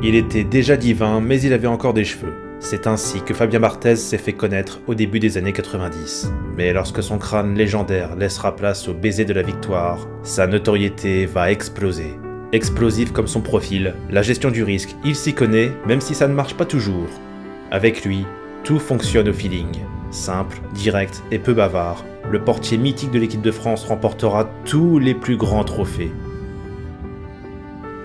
Il était déjà divin, mais il avait encore des cheveux. C'est ainsi que Fabien Barthez s'est fait connaître au début des années 90. Mais lorsque son crâne légendaire laissera place au baiser de la victoire, sa notoriété va exploser. Explosif comme son profil, la gestion du risque, il s'y connaît, même si ça ne marche pas toujours. Avec lui, tout fonctionne au feeling. Simple, direct et peu bavard, le portier mythique de l'équipe de France remportera tous les plus grands trophées.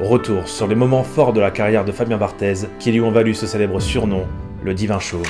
Retour sur les moments forts de la carrière de Fabien Barthez qui lui ont valu ce célèbre surnom, le Divin Chauve.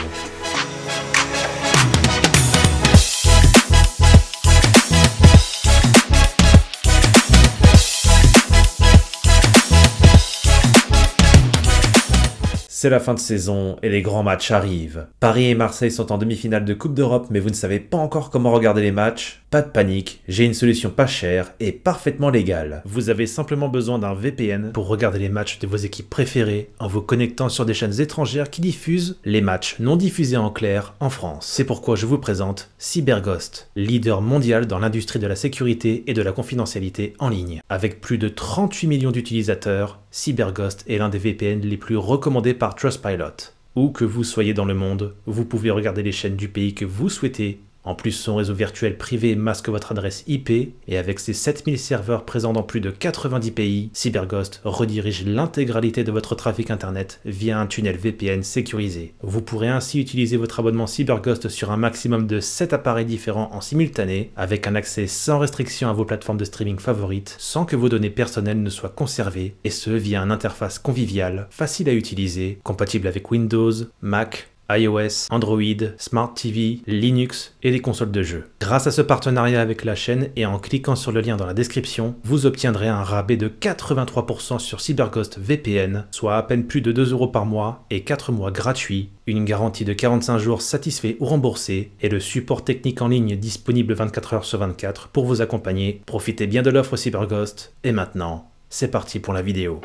C'est la fin de saison et les grands matchs arrivent. Paris et Marseille sont en demi-finale de Coupe d'Europe, mais vous ne savez pas encore comment regarder les matchs? Pas de panique, j'ai une solution pas chère et parfaitement légale. Vous avez simplement besoin d'un VPN pour regarder les matchs de vos équipes préférées en vous connectant sur des chaînes étrangères qui diffusent les matchs non diffusés en clair en France. C'est pourquoi je vous présente CyberGhost, leader mondial dans l'industrie de la sécurité et de la confidentialité en ligne. Avec plus de 38 millions d'utilisateurs, CyberGhost est l'un des VPN les plus recommandés par Trustpilot. Où que vous soyez dans le monde, vous pouvez regarder les chaînes du pays que vous souhaitez. En plus, son réseau virtuel privé masque votre adresse IP et avec ses 7000 serveurs présents dans plus de 90 pays, CyberGhost redirige l'intégralité de votre trafic internet via un tunnel VPN sécurisé. Vous pourrez ainsi utiliser votre abonnement CyberGhost sur un maximum de 7 appareils différents en simultané, avec un accès sans restriction à vos plateformes de streaming favorites, sans que vos données personnelles ne soient conservées, et ce via une interface conviviale, facile à utiliser, compatible avec Windows, Mac, iOS, Android, Smart TV, Linux et les consoles de jeux. Grâce à ce partenariat avec la chaîne et en cliquant sur le lien dans la description, vous obtiendrez un rabais de 83% sur CyberGhost VPN, soit à peine plus de 2 € par mois et 4 mois gratuits, une garantie de 45 jours satisfait ou remboursé et le support technique en ligne disponible 24 h sur 24 pour vous accompagner. Profitez bien de l'offre CyberGhost et maintenant, c'est parti pour la vidéo.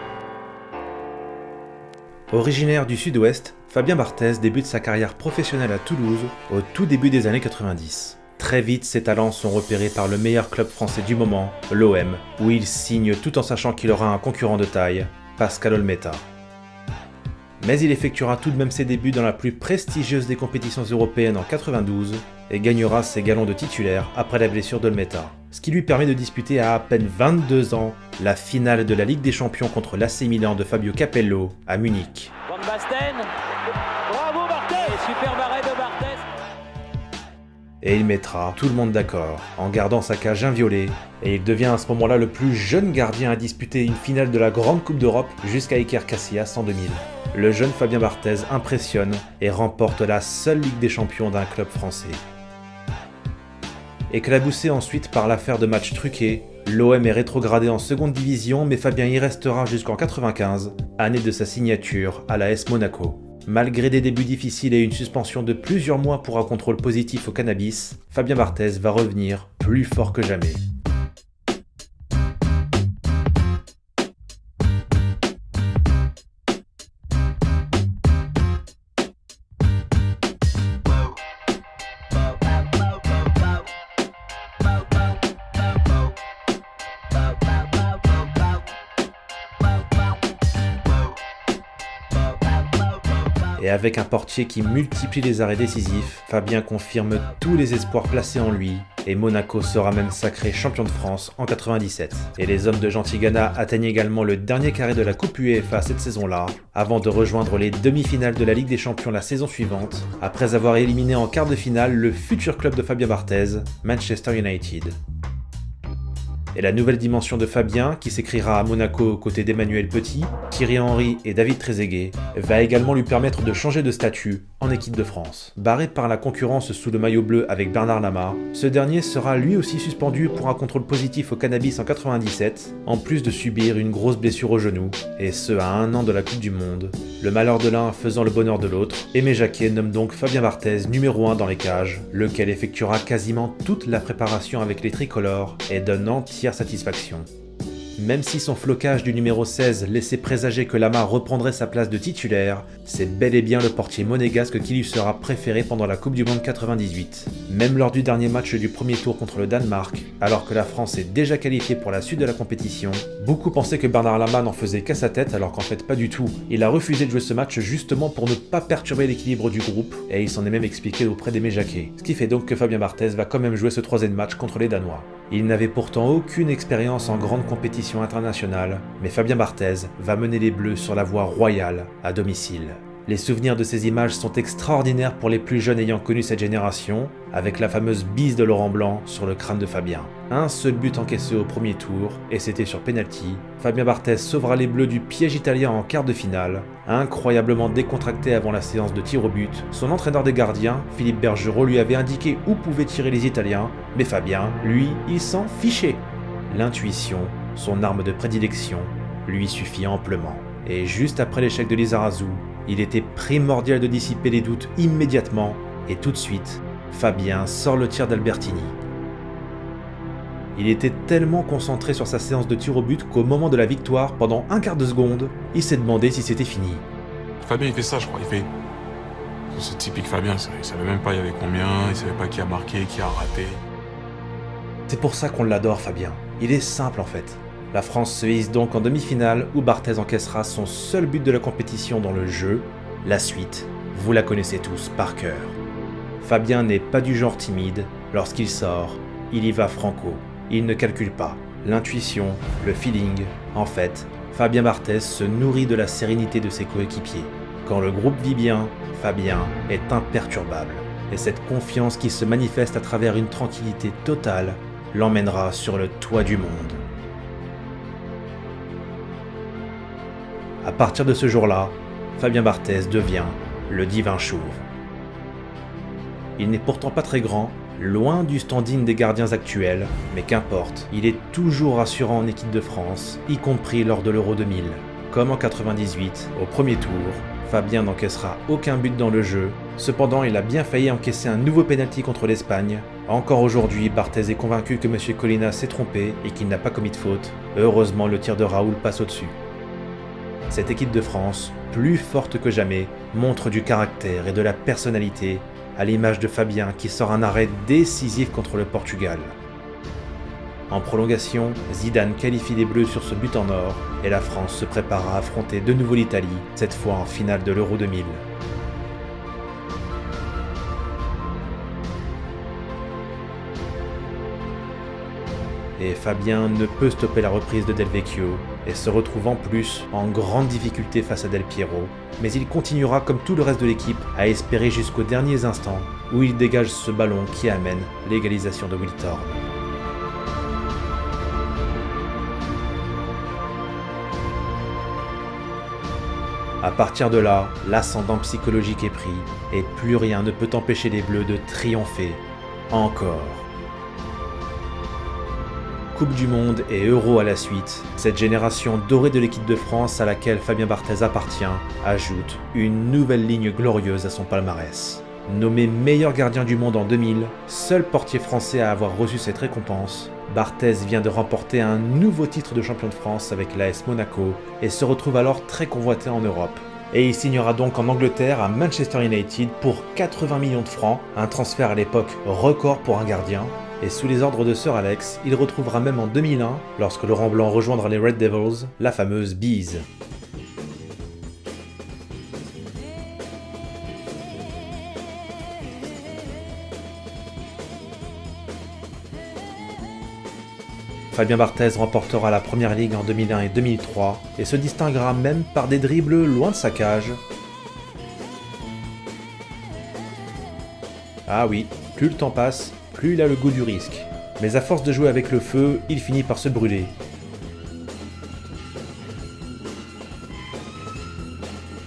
Originaire du sud-ouest, Fabien Barthez débute sa carrière professionnelle à Toulouse au tout début des années 90. Très vite, ses talents sont repérés par le meilleur club français du moment, l'OM, où il signe tout en sachant qu'il aura un concurrent de taille, Pascal Olmeta. Mais il effectuera tout de même ses débuts dans la plus prestigieuse des compétitions européennes en 92 et gagnera ses galons de titulaire après la blessure d'Olmeta, ce qui lui permet de disputer à peine 22 ans la finale de la Ligue des Champions contre l'AC Milan de Fabio Capello à Munich. Van Basten, bravo Barthez, super arrêt de Barthez. Et il mettra tout le monde d'accord en gardant sa cage inviolée et il devient à ce moment-là le plus jeune gardien à disputer une finale de la Grande Coupe d'Europe jusqu'à Iker Casillas en 2000. Le jeune Fabien Barthez impressionne et remporte la seule Ligue des Champions d'un club français. Éclaboussé ensuite par l'affaire de matchs truqués, l'OM est rétrogradé en seconde division, mais Fabien y restera jusqu'en 95, année de sa signature à l'AS Monaco. Malgré des débuts difficiles et une suspension de plusieurs mois pour un contrôle positif au cannabis, Fabien Barthez va revenir plus fort que jamais. Et avec un portier qui multiplie les arrêts décisifs, Fabien confirme tous les espoirs placés en lui, et Monaco sera même sacré champion de France en 97. Et les hommes de Gentilgana atteignent également le dernier carré de la Coupe UEFA cette saison-là, avant de rejoindre les demi-finales de la Ligue des Champions la saison suivante, après avoir éliminé en quart de finale le futur club de Fabien Barthez, Manchester United. Et la nouvelle dimension de Fabien, qui s'écrira à Monaco aux côtés d'Emmanuel Petit, Thierry Henry et David Trezeguet, va également lui permettre de changer de statut en équipe de France. Barré par la concurrence sous le maillot bleu avec Bernard Lama, ce dernier sera lui aussi suspendu pour un contrôle positif au cannabis en 97, en plus de subir une grosse blessure au genou, et ce à 1 an de la Coupe du Monde. Le malheur de l'un faisant le bonheur de l'autre, Aimé Jacquet nomme donc Fabien Barthez numéro 1 dans les cages, lequel effectuera quasiment toute la préparation avec les tricolores et donne entière satisfaction. Même si son flocage du numéro 16 laissait présager que Lamar reprendrait sa place de titulaire, c'est bel et bien le portier monégasque qui lui sera préféré pendant la Coupe du Monde 98. Même lors du dernier match du premier tour contre le Danemark, alors que la France est déjà qualifiée pour la suite de la compétition, beaucoup pensaient que Bernard Lama n'en faisait qu'à sa tête alors qu'en fait pas du tout. Il a refusé de jouer ce match justement pour ne pas perturber l'équilibre du groupe et il s'en est même expliqué auprès d'Aimé Jacquet. Ce qui fait donc que Fabien Barthez va quand même jouer ce troisième match contre les Danois. Il n'avait pourtant aucune expérience en grande compétition internationale, mais Fabien Barthez va mener les Bleus sur la voie royale à domicile. Les souvenirs de ces images sont extraordinaires pour les plus jeunes ayant connu cette génération, avec la fameuse bise de Laurent Blanc sur le crâne de Fabien. Un seul but encaissé au premier tour, et c'était sur penalty. Fabien Barthez sauvera les Bleus du piège italien en quart de finale. Incroyablement décontracté avant la séance de tir au but, son entraîneur des gardiens, Philippe Bergerot, lui avait indiqué où pouvaient tirer les Italiens, mais Fabien, lui, il s'en fichait. L'intuition, son arme de prédilection, lui suffit amplement. Et juste après l'échec de Lizarazu, il était primordial de dissiper les doutes immédiatement, et tout de suite, Fabien sort le tir d'Albertini. Il était tellement concentré sur sa séance de tir au but qu'au moment de la victoire, pendant un quart de seconde, il s'est demandé si c'était fini. Fabien il fait ça je crois, il fait... C'est typique Fabien, il savait même pas il y avait combien, il savait pas qui a marqué, qui a raté. C'est pour ça qu'on l'adore Fabien, il est simple en fait. La France se hisse donc en demi-finale où Barthez encaissera son seul but de la compétition dans le jeu. La suite, vous la connaissez tous par cœur. Fabien n'est pas du genre timide, lorsqu'il sort, il y va franco. Il ne calcule pas. L'intuition, le feeling, en fait, Fabien Barthez se nourrit de la sérénité de ses coéquipiers. Quand le groupe vit bien, Fabien est imperturbable. Et cette confiance qui se manifeste à travers une tranquillité totale l'emmènera sur le toit du monde. À partir de ce jour-là, Fabien Barthez devient le divin chauve. Il n'est pourtant pas très grand, loin du standing des gardiens actuels, mais qu'importe, il est toujours rassurant en équipe de France, y compris lors de l'Euro 2000. Comme en 98, au premier tour, Fabien n'encaissera aucun but dans le jeu, cependant il a bien failli encaisser un nouveau pénalty contre l'Espagne. Encore aujourd'hui, Barthez est convaincu que M. Colina s'est trompé et qu'il n'a pas commis de faute. Heureusement, le tir de Raoul passe au-dessus. Cette équipe de France, plus forte que jamais, montre du caractère et de la personnalité, à l'image de Fabien qui sort un arrêt décisif contre le Portugal. En prolongation, Zidane qualifie les Bleus sur ce but en or, et la France se prépare à affronter de nouveau l'Italie, cette fois en finale de l'Euro 2000. Et Fabien ne peut stopper la reprise de Del Vecchio et se retrouve en plus en grande difficulté face à Del Piero, mais il continuera comme tout le reste de l'équipe à espérer jusqu'aux derniers instants où il dégage ce ballon qui amène l'égalisation de Wiltord. À partir de là, l'ascendant psychologique est pris et plus rien ne peut empêcher les Bleus de triompher encore. Coupe du Monde et Euro à la suite, cette génération dorée de l'équipe de France à laquelle Fabien Barthez appartient ajoute une nouvelle ligne glorieuse à son palmarès. Nommé meilleur gardien du monde en 2000, seul portier français à avoir reçu cette récompense, Barthez vient de remporter un nouveau titre de champion de France avec l'AS Monaco et se retrouve alors très convoité en Europe. Et il signera donc en Angleterre à Manchester United pour 80 millions de francs, un transfert à l'époque record pour un gardien. Et sous les ordres de Sir Alex, il retrouvera même en 2001, lorsque Laurent Blanc rejoindra les Red Devils, la fameuse bise. Fabien Barthez remportera la Première Ligue en 2001 et 2003 et se distinguera même par des dribbles loin de sa cage. Ah oui, plus le temps passe, plus il a le goût du risque. Mais à force de jouer avec le feu, il finit par se brûler.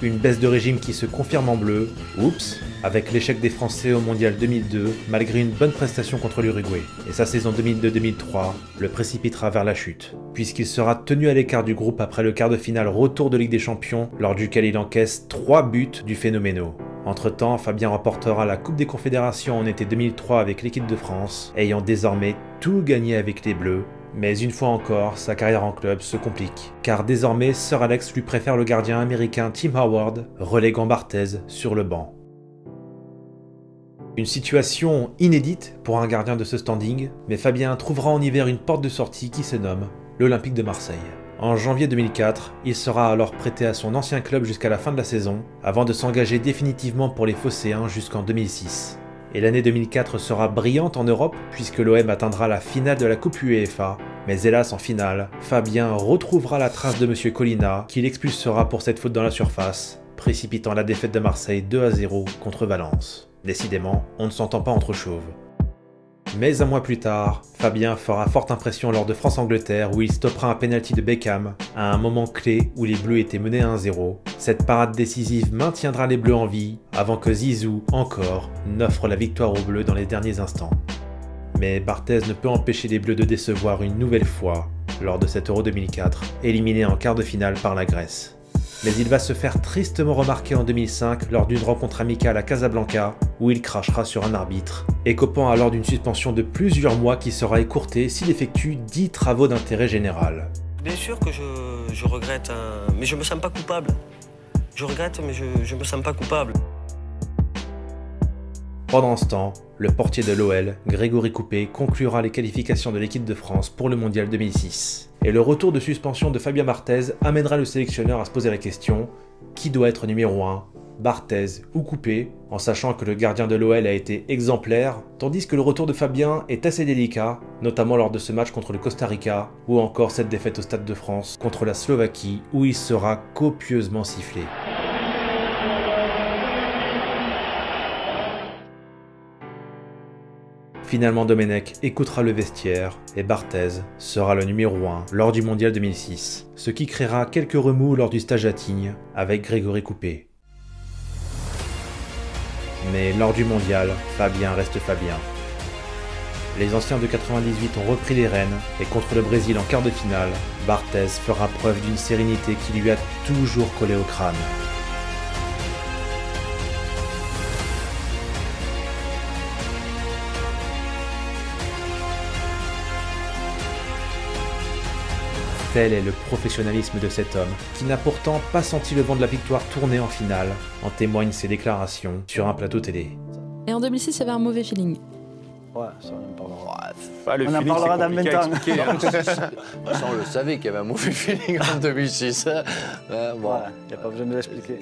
Une baisse de régime qui se confirme en bleu, oups, avec l'échec des Français au Mondial 2002, malgré une bonne prestation contre l'Uruguay. Et sa saison 2002-2003 le précipitera vers la chute, puisqu'il sera tenu à l'écart du groupe après le quart de finale retour de Ligue des Champions, lors duquel il encaisse 3 buts du phénoménal. Entre-temps, Fabien remportera la Coupe des Confédérations en été 2003 avec l'équipe de France, ayant désormais tout gagné avec les Bleus, Mais une fois encore, sa carrière en club se complique, car désormais Sir Alex lui préfère le gardien américain Tim Howard, reléguant Barthez sur le banc. Une situation inédite pour un gardien de ce standing, mais Fabien trouvera en hiver une porte de sortie qui se nomme l'Olympique de Marseille. En janvier 2004, il sera alors prêté à son ancien club jusqu'à la fin de la saison, avant de s'engager définitivement pour les Phocéens jusqu'en 2006. Et l'année 2004 sera brillante en Europe, puisque l'OM atteindra la finale de la Coupe UEFA, mais hélas en finale, Fabien retrouvera la trace de Monsieur Colina, qui l'expulsera pour cette faute dans la surface, précipitant la défaite de Marseille 2-0 contre Valence. Décidément, on ne s'entend pas entre chauves. Mais un mois plus tard, Fabien fera forte impression lors de France-Angleterre où il stoppera un penalty de Beckham à un moment clé où les Bleus étaient menés 1-0. Cette parade décisive maintiendra les Bleus en vie avant que Zizou, encore, n'offre la victoire aux Bleus dans les derniers instants. Mais Barthez ne peut empêcher les Bleus de décevoir une nouvelle fois lors de cet Euro 2004, éliminé en quart de finale par la Grèce. Mais il va se faire tristement remarquer en 2005 lors d'une rencontre amicale à Casablanca où il crachera sur un arbitre, écopant alors d'une suspension de plusieurs mois qui sera écourtée s'il effectue 10 travaux d'intérêt général. Bien sûr que je regrette, mais je me sens pas coupable. Je regrette, mais je me sens pas coupable. Pendant ce temps, le portier de l'OL, Grégory Coupet, conclura les qualifications de l'équipe de France pour le Mondial 2006. Et le retour de suspension de Fabien Barthez amènera le sélectionneur à se poser la question « Qui doit être numéro 1 ? Barthez ou Coupet ?» En sachant que le gardien de l'OL a été exemplaire, tandis que le retour de Fabien est assez délicat, notamment lors de ce match contre le Costa Rica, ou encore cette défaite au Stade de France contre la Slovaquie, où il sera copieusement sifflé. Finalement, Domenech écoutera le vestiaire et Barthez sera le numéro 1 lors du Mondial 2006, ce qui créera quelques remous lors du stage à Tignes avec Grégory Coupet. Mais lors du Mondial, Fabien reste Fabien. Les anciens de 98 ont repris les rênes et contre le Brésil en quart de finale, Barthez fera preuve d'une sérénité qui lui a toujours collé au crâne. Tel est le professionnalisme de cet homme, qui n'a pourtant pas senti le vent de la victoire tourner en finale, en témoignent ses déclarations sur un plateau télé. Et en 2006, il y avait un mauvais feeling. Ouais, ça on en parlera. Le On en feeling, parlera c'est dans compliqué à 20 ans. expliquer, hein. Ça, on le savait qu'il y avait un mauvais feeling en 2006. Bon. Voilà, il n'y a pas besoin de l'expliquer.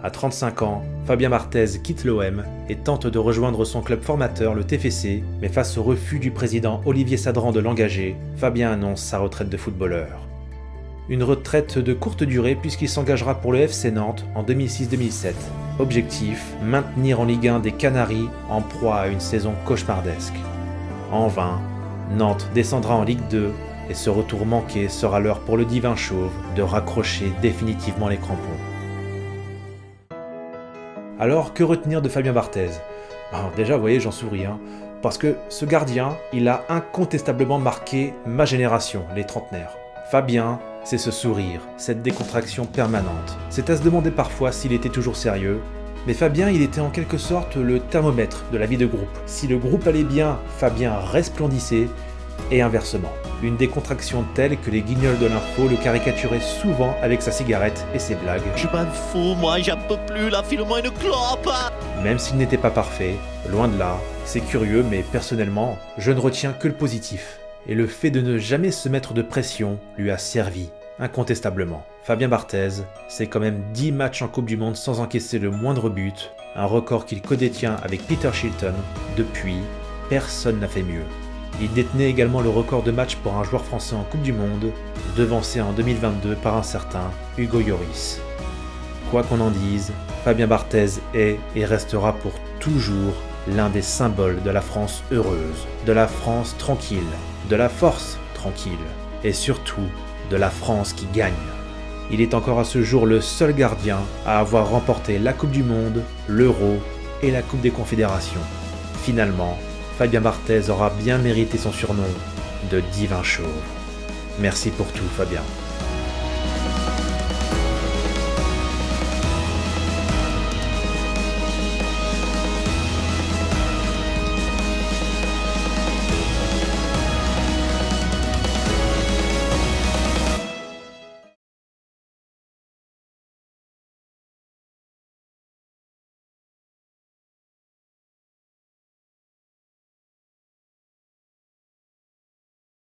À 35 ans, Fabien Barthez quitte l'OM et tente de rejoindre son club formateur, le TFC, mais face au refus du président Olivier Sadran de l'engager, Fabien annonce sa retraite de footballeur. Une retraite de courte durée puisqu'il s'engagera pour le FC Nantes en 2006-2007. Objectif, maintenir en Ligue 1 des Canaries en proie à une saison cauchemardesque. En vain, Nantes descendra en Ligue 2 et ce retour manqué sera l'heure pour le divin chauve de raccrocher définitivement les crampons. Alors, que retenir de Fabien Barthez ? Déjà, vous voyez, j'en souris, parce que ce gardien, il a incontestablement marqué ma génération, les trentenaires. Fabien, c'est ce sourire, cette décontraction permanente. C'est à se demander parfois s'il était toujours sérieux, mais Fabien, il était en quelque sorte le thermomètre de la vie de groupe. Si le groupe allait bien, Fabien resplendissait, et inversement. Une décontraction telle que les guignols de l'info le caricaturaient souvent avec sa cigarette et ses blagues. Je m'en fous, moi j'en peux plus, là, file-moi une clope. Même s'il n'était pas parfait, loin de là, c'est curieux mais personnellement, je ne retiens que le positif. Et le fait de ne jamais se mettre de pression lui a servi, incontestablement. Fabien Barthez, c'est quand même 10 matchs en Coupe du Monde sans encaisser le moindre but, un record qu'il codétient avec Peter Shilton. Depuis, personne n'a fait mieux. Il détenait également le record de matchs pour un joueur français en Coupe du Monde, devancé en 2022 par un certain Hugo Lloris. Quoi qu'on en dise, Fabien Barthez est et restera pour toujours l'un des symboles de la France heureuse, de la France tranquille, de la force tranquille, et surtout de la France qui gagne. Il est encore à ce jour le seul gardien à avoir remporté la Coupe du Monde, l'Euro et la Coupe des Confédérations. Finalement, Fabien Barthez aura bien mérité son surnom de divin chauve. Merci pour tout, Fabien.